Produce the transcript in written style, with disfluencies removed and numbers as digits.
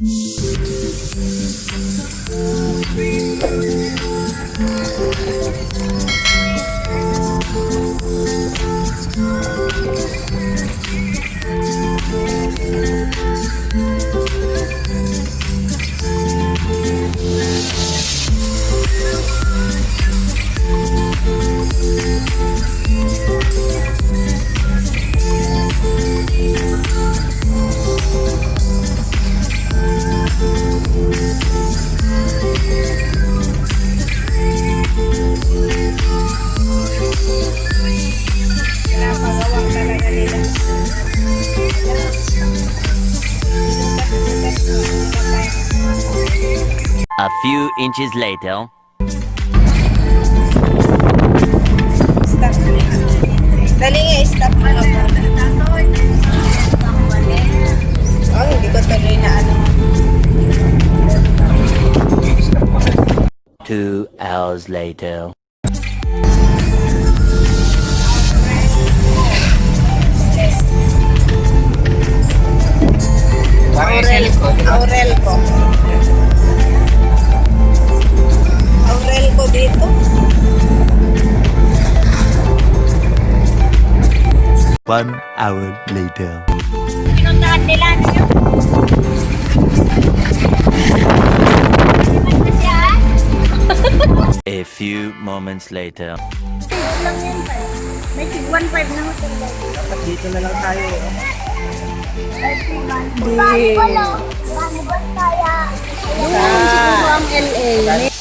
A few inches later. Stop. Dali nga, stop mo. Oh, hindi ko tuloy na ano. 2 hours later. Aurel ko. Aurel ko dito. 1 hour later. Pinuntahan nila niyo. A few moments later. Lang yan pa. May 1.5 na hotel lang. Dapat dito na lang tayo. Bago ba kaya? Sa Ang LA.